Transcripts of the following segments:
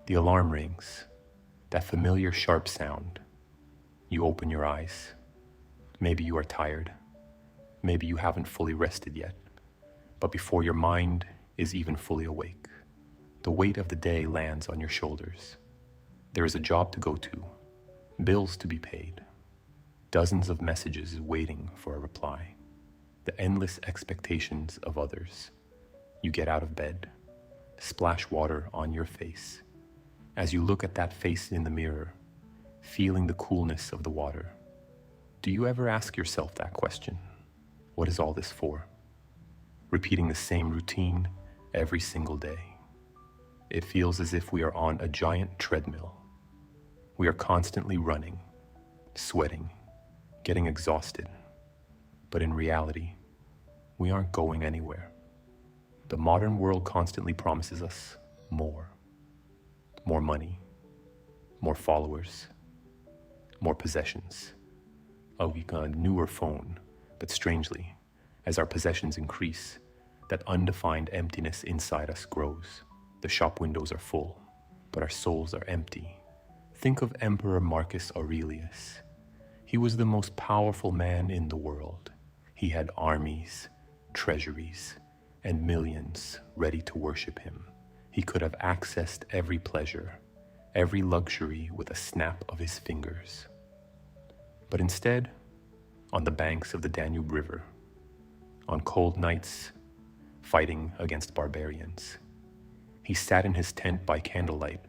The alarm rings, that familiar sharp sound. You open your eyes. Maybe you are tired. Maybe you haven't fully rested yet. But before your mind is even fully awake, the weight of the day lands on your shoulders. There is a job to go to, bills to be paid, dozens of messages waiting for a reply, the endless expectations of others. You get out of bed, splash water on your face. As you look at that face in the mirror, feeling the coolness of the water, do you ever ask yourself that question? What is all this for? Repeating the same routine every single day. It feels as if we are on a giant treadmill. We are constantly running, sweating, getting exhausted. But in reality, we aren't going anywhere. The modern world constantly promises us more. More money, more followers, more possessions, a newer phone. But strangely, as our possessions increase, that undefined emptiness inside us grows. The shop windows are full, but our souls are empty. Think of Emperor Marcus Aurelius. He was the most powerful man in the world. He had armies, treasuries, and millions ready to worship him. He could have accessed every pleasure, every luxury with a snap of his fingers. But instead, on the banks of the Danube River, on cold nights, fighting against barbarians, he sat in his tent by candlelight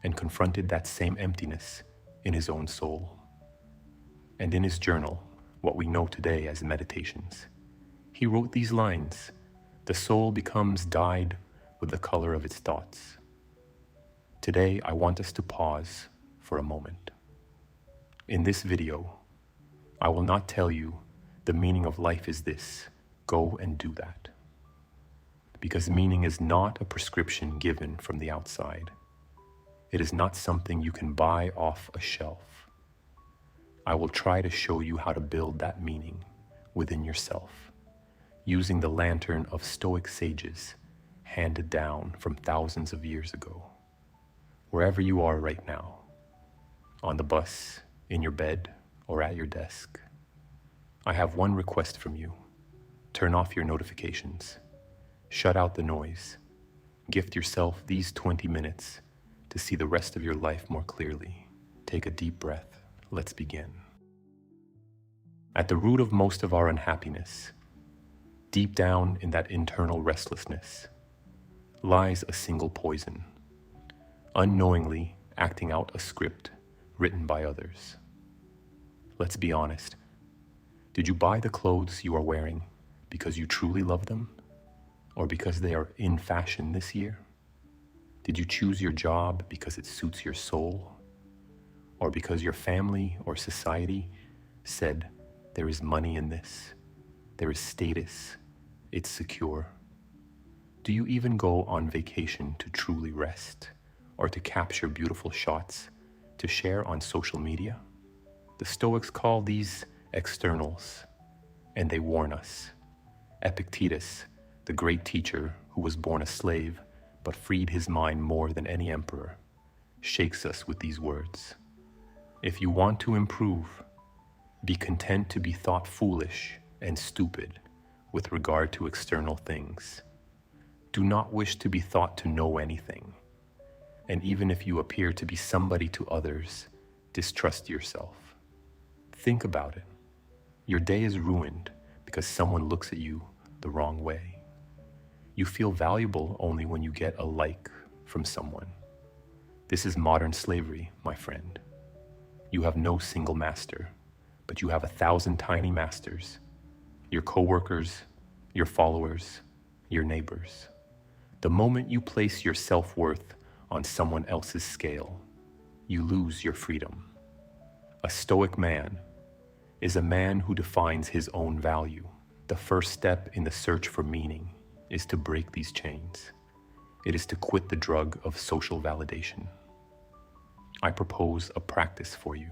and confronted that same emptiness in his own soul. And in his journal, what we know today as meditations, he wrote these lines: "The soul becomes dyed with the color of its thoughts." Today, I want us to pause for a moment. In this video, I will not tell you the meaning of life is this, go and do that. Because meaning is not a prescription given from the outside. It is not something you can buy off a shelf. I will try to show you how to build that meaning within yourself, using the lantern of Stoic sages handed down from thousands of years ago. Wherever you are right now, on the bus, in your bed, or at your desk, I have one request from you. Turn off your notifications. Shut out the noise. Gift yourself these 20 minutes to see the rest of your life more clearly. Take a deep breath. Let's begin. At the root of most of our unhappiness, deep down in that internal restlessness, lies a single poison, unknowingly acting out a script written by others. Let's be honest. Did you buy the clothes you are wearing because you truly love them, or because they are in fashion this year? Did you choose your job because it suits your soul, or because your family or society said there is money in this, there is status, it's secure? Do you even go on vacation to truly rest, or to capture beautiful shots to share on social media? The Stoics call these externals, and they warn us. Epictetus, the great teacher who was born a slave but freed his mind more than any emperor, shakes us with these words. If you want to improve, be content to be thought foolish and stupid with regard to external things. Do not wish to be thought to know anything. And even if you appear to be somebody to others, distrust yourself. Think about it. Your day is ruined because someone looks at you the wrong way. You feel valuable only when you get a like from someone. This is modern slavery, my friend. You have no single master, but you have 1,000 tiny masters. Your coworkers, your followers, your neighbors. The moment you place your self-worth on someone else's scale, you lose your freedom. A Stoic man is a man who defines his own value. The first step in the search for meaning is to break these chains. It is to quit the drug of social validation. I propose a practice for you.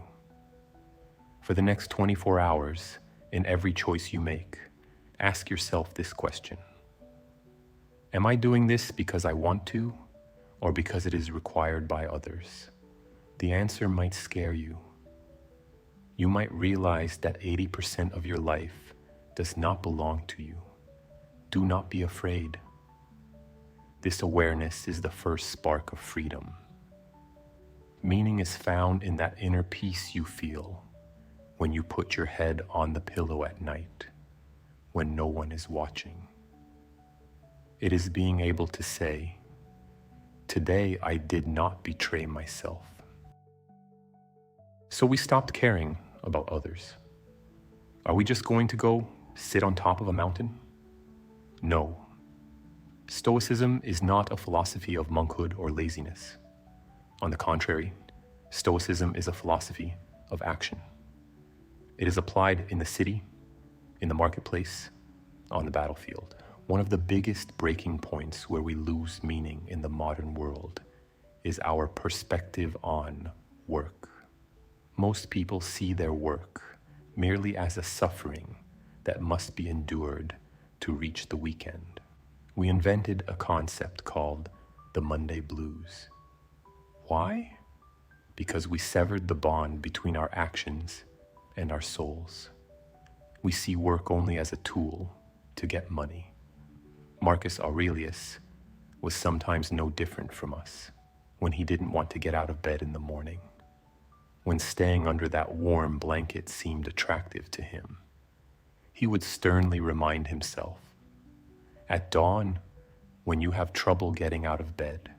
For the next 24 hours, in every choice you make, ask yourself this question. Am I doing this because I want to, or because it is required by others? The answer might scare you. You might realize that 80% of your life does not belong to you. Do not be afraid. This awareness is the first spark of freedom. Meaning is found in that inner peace you feel when you put your head on the pillow at night, when no one is watching. It is being able to say, "Today I did not betray myself." So we stopped caring about others. Are we just going to go sit on top of a mountain? No. Stoicism is not a philosophy of monkhood or laziness. On the contrary, Stoicism is a philosophy of action. It is applied in the city, in the marketplace, on the battlefield. One of the biggest breaking points where we lose meaning in the modern world is our perspective on work. Most people see their work merely as a suffering that must be endured to reach the weekend. We invented a concept called the Monday Blues. Why? Because we severed the bond between our actions and our souls. We see work only as a tool to get money. Marcus Aurelius was sometimes no different from us when he didn't want to get out of bed in the morning, when staying under that warm blanket seemed attractive to him. He would sternly remind himself, at dawn, when you have trouble getting out of bed,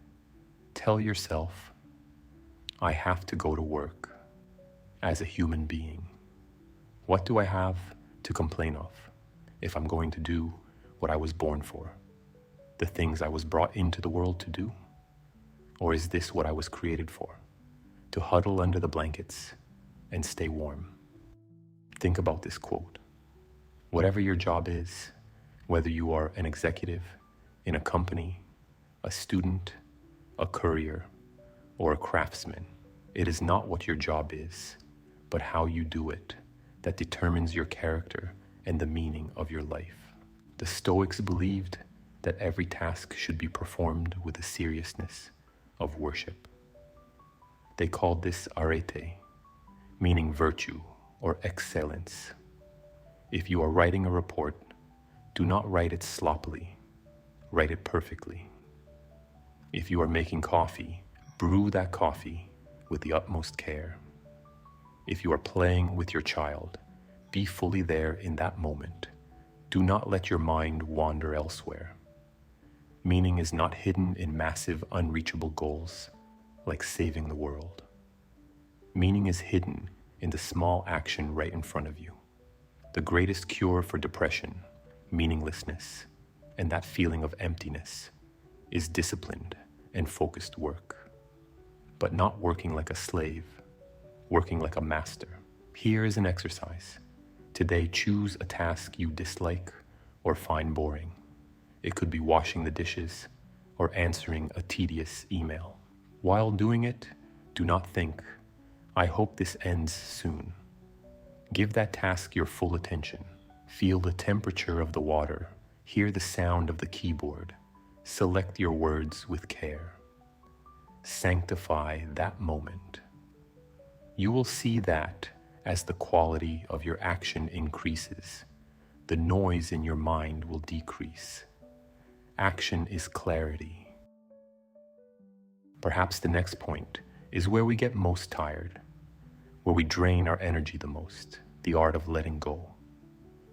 tell yourself, I have to go to work as a human being. What do I have to complain of if I'm going to do what I was born for, the things I was brought into the world to do? Or is this what I was created for, to huddle under the blankets and stay warm? Think about this quote. Whatever your job is, whether you are an executive in a company, a student, a courier, or a craftsman, it is not what your job is, but how you do it that determines your character and the meaning of your life. The Stoics believed that every task should be performed with the seriousness of worship. They called this arete, meaning virtue or excellence. If you are writing a report, do not write it sloppily, write it perfectly. If you are making coffee, brew that coffee with the utmost care. If you are playing with your child, be fully there in that moment. Do not let your mind wander elsewhere. Meaning is not hidden in massive, unreachable goals like saving the world. Meaning is hidden in the small action right in front of you. The greatest cure for depression, meaninglessness, and that feeling of emptiness is disciplined and focused work. But not working like a slave, working like a master. Here is an exercise. Today, choose a task you dislike or find boring. It could be washing the dishes or answering a tedious email. While doing it, do not think, I hope this ends soon. Give that task your full attention. Feel the temperature of the water. Hear the sound of the keyboard. Select your words with care. Sanctify that moment. You will see that as the quality of your action increases, the noise in your mind will decrease. Action is clarity. Perhaps the next point is where we get most tired, where we drain our energy the most, the art of letting go.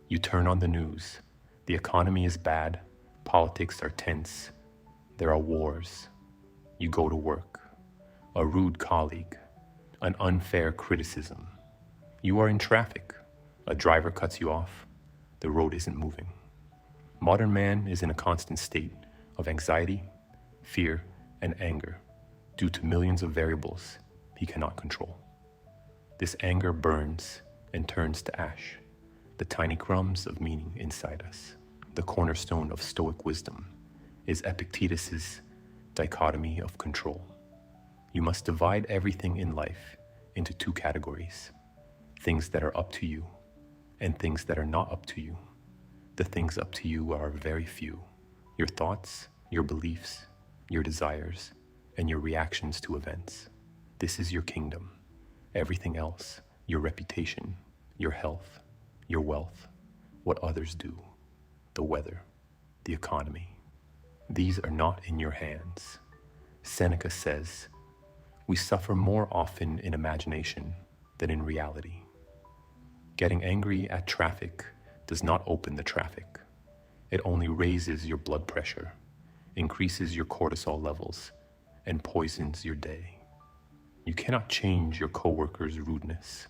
You turn on the news. The economy is bad. Politics are tense. There are wars. You go to work. A rude colleague. An unfair criticism. You are in traffic. A driver cuts you off. The road isn't moving. Modern man is in a constant state of anxiety, fear, and anger due to millions of variables he cannot control. This anger burns and turns to ash, the tiny crumbs of meaning inside us. The cornerstone of Stoic wisdom is Epictetus's Dichotomy of Control. You must divide everything in life into two categories: things that are up to you and things that are not up to you. The things up to you are very few: your thoughts, your beliefs, your desires, and your reactions to events. This is your kingdom. Everything else, your reputation, your health, your wealth, what others do, the weather, the economy, these are not in your hands. Seneca says, we suffer more often in imagination than in reality. Getting angry at traffic does not open the traffic. It only raises your blood pressure, increases your cortisol levels, and poisons your day. You cannot change your coworker's rudeness.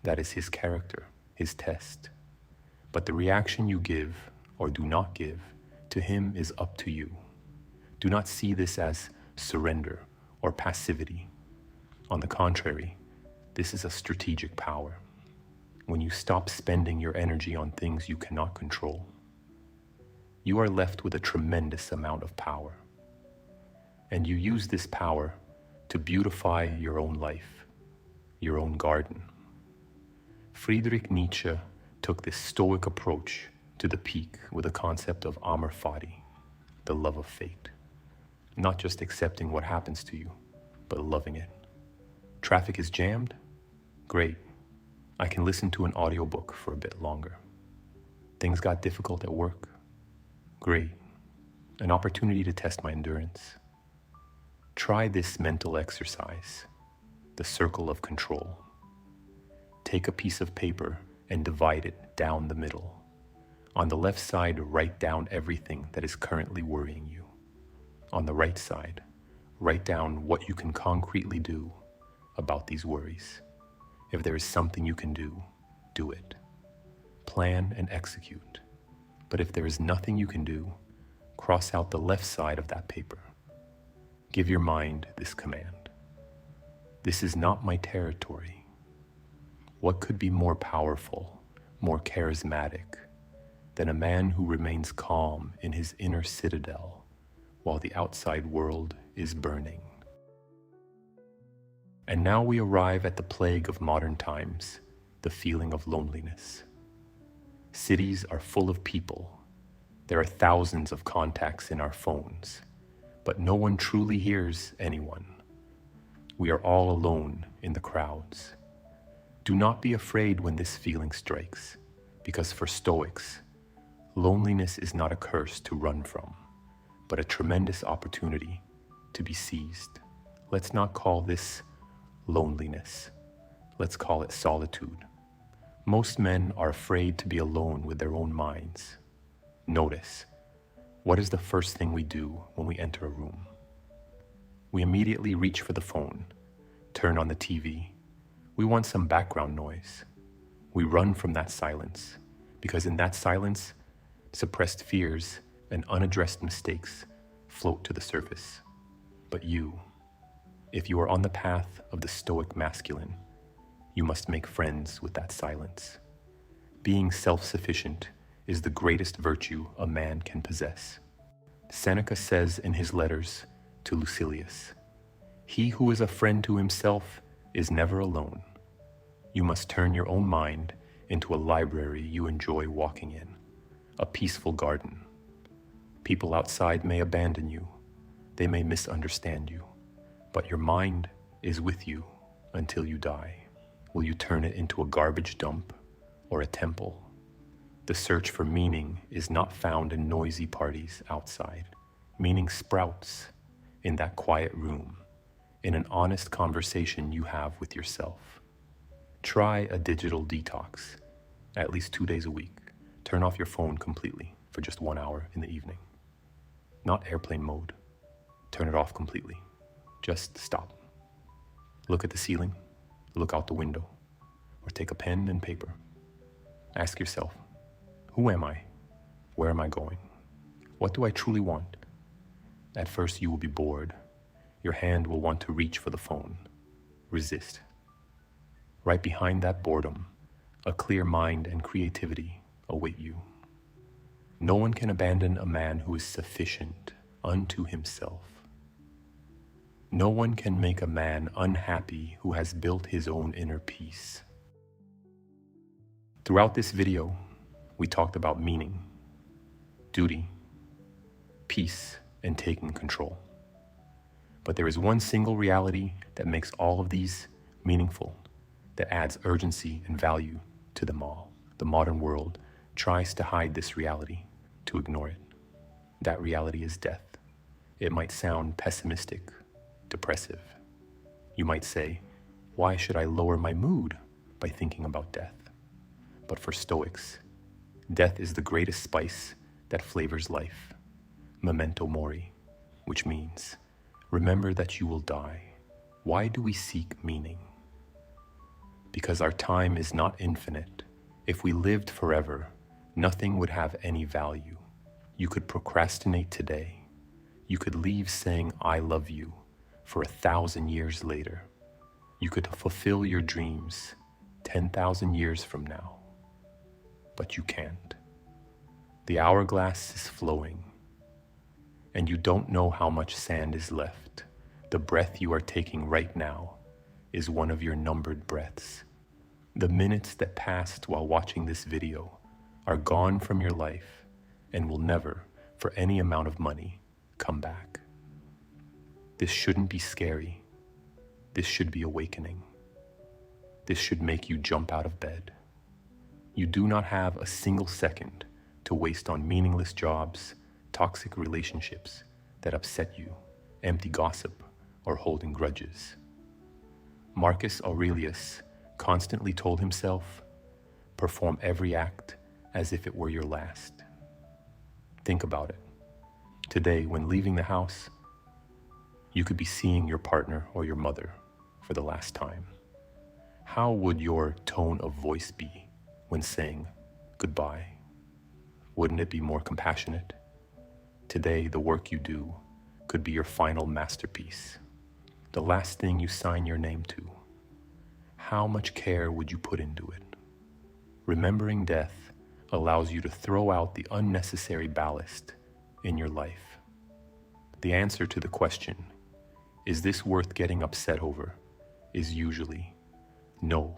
That is his character, his test. But the reaction you give or do not give to him is up to you. Do not see this as surrender or passivity. On the contrary, this is a strategic power. When you stop spending your energy on things you cannot control, you are left with a tremendous amount of power. And you use this power to beautify your own life, your own garden. Friedrich Nietzsche took this Stoic approach to the peak with the concept of amor fati, the love of fate. Not just accepting what happens to you, but loving it. Traffic is jammed? Great. I can listen to an audiobook for a bit longer. Things got difficult at work? Great. An opportunity to test my endurance. Try this mental exercise, the circle of control. Take a piece of paper and divide it down the middle. On the left side, write down everything that is currently worrying you. On the right side, write down what you can concretely do about these worries. If there is something you can do, do it. Plan and execute. But if there is nothing you can do, cross out the left side of that paper. Give your mind this command. This is not my territory. What could be more powerful, more charismatic, than a man who remains calm in his inner citadel while the outside world is burning? And now we arrive at the plague of modern times, the feeling of loneliness. Cities are full of people. There are thousands of contacts in our phones, but no one truly hears anyone. We are all alone in the crowds. Do not be afraid when this feeling strikes, because for Stoics, loneliness is not a curse to run from, but a tremendous opportunity to be seized. Let's not call this loneliness. Let's call it solitude. Most men are afraid to be alone with their own minds. Notice, what is the first thing we do when we enter a room? We immediately reach for the phone, turn on the TV. We want some background noise. We run from that silence, because in that silence, suppressed fears and unaddressed mistakes float to the surface. But you, if you are on the path of the Stoic Masculine, you must make friends with that silence. Being self-sufficient is the greatest virtue a man can possess. Seneca says in his letters to Lucilius, "He who is a friend to himself is never alone." You must turn your own mind into a library you enjoy walking in, a peaceful garden. People outside may abandon you. They may misunderstand you, but your mind is with you until you die. Will you turn it into a garbage dump or a temple? The search for meaning is not found in noisy parties outside. Meaning sprouts in that quiet room, in an honest conversation you have with yourself. Try a digital detox, at least 2 days a week. Turn off your phone completely for just 1 hour in the evening. Not airplane mode. Turn it off completely. Just stop. Look at the ceiling, look out the window, or take a pen and paper. Ask yourself, who am I? Where am I going? What do I truly want? At first you will be bored. Your hand will want to reach for the phone. Resist. Right behind that boredom, a clear mind and creativity await you. No one can abandon a man who is sufficient unto himself. No one can make a man unhappy who has built his own inner peace. Throughout this video, we talked about meaning, duty, peace, and taking control. But there is one single reality that makes all of these meaningful, that adds urgency and value to them all. The modern world tries to hide this reality, to ignore it. That reality is death. It might sound pessimistic, depressive. You might say, why should I lower my mood by thinking about death? But for Stoics, death is the greatest spice that flavors life. Memento Mori, which means, remember that you will die. Why do we seek meaning? Because our time is not infinite. If we lived forever, nothing would have any value. You could procrastinate today. You could leave saying, I love you, for 1,000 years later. You could fulfill your dreams 10,000 years from now. But you can't. The hourglass is flowing, and you don't know how much sand is left. The breath you are taking right now is one of your numbered breaths. The minutes that passed while watching this video are gone from your life and will never, for any amount of money, come back. This shouldn't be scary. This should be awakening. This should make you jump out of bed. You do not have a single second to waste on meaningless jobs, toxic relationships that upset you, empty gossip, or holding grudges. Marcus Aurelius constantly told himself, perform every act as if it were your last. Think about it. Today, when leaving the house, you could be seeing your partner or your mother for the last time. How would your tone of voice be when saying goodbye? Wouldn't it be more compassionate? Today, the work you do could be your final masterpiece, the last thing you sign your name to. How much care would you put into it? Remembering death allows you to throw out the unnecessary ballast in your life. The answer to the question, is this worth getting upset over, is usually no,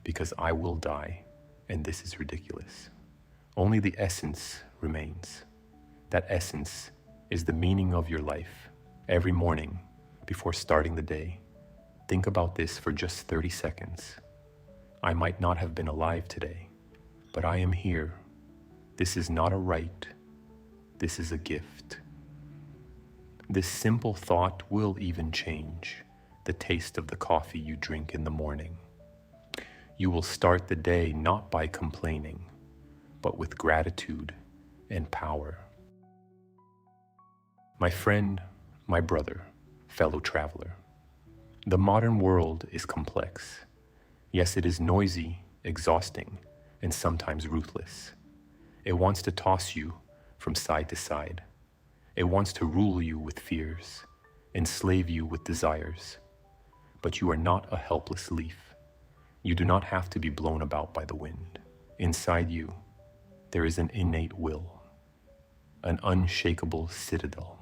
because I will die, and this is ridiculous. Only the essence remains. That essence is the meaning of your life. Every morning, before starting the day, think about this for just 30 seconds. I might not have been alive today, but I am here. This is not a right. This is a gift. This simple thought will even change the taste of the coffee you drink in the morning. You will start the day not by complaining, but with gratitude and power. My friend, my brother, fellow traveler, the modern world is complex. Yes, it is noisy, exhausting, and sometimes ruthless. It wants to toss you from side to side. It wants to rule you with fears, enslave you with desires. But you are not a helpless leaf. You do not have to be blown about by the wind. Inside you, there is an innate will, an unshakable citadel.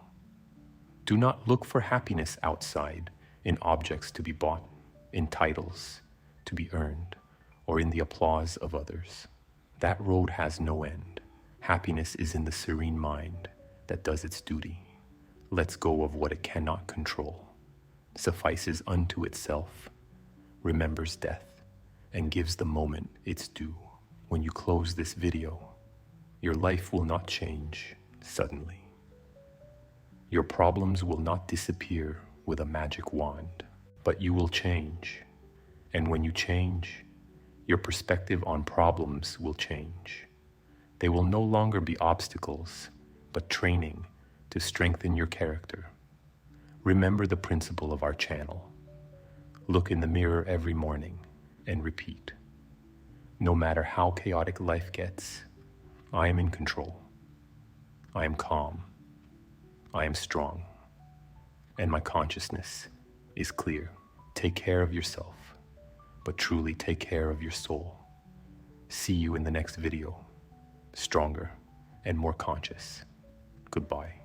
Do not look for happiness outside, in objects to be bought, in titles to be earned, or in the applause of others. That road has no end. Happiness is in the serene mind that does its duty, lets go of what it cannot control, suffices unto itself, remembers death, and gives the moment its due. When you close this video, your life will not change suddenly. Your problems will not disappear with a magic wand, but you will change. And when you change, your perspective on problems will change. They will no longer be obstacles, but training to strengthen your character. Remember the principle of our channel. Look in the mirror every morning and repeat. No matter how chaotic life gets, I am in control. I am calm. I am strong. And my consciousness is clear. Take care of yourself, but truly take care of your soul. See you in the next video, stronger and more conscious. Goodbye.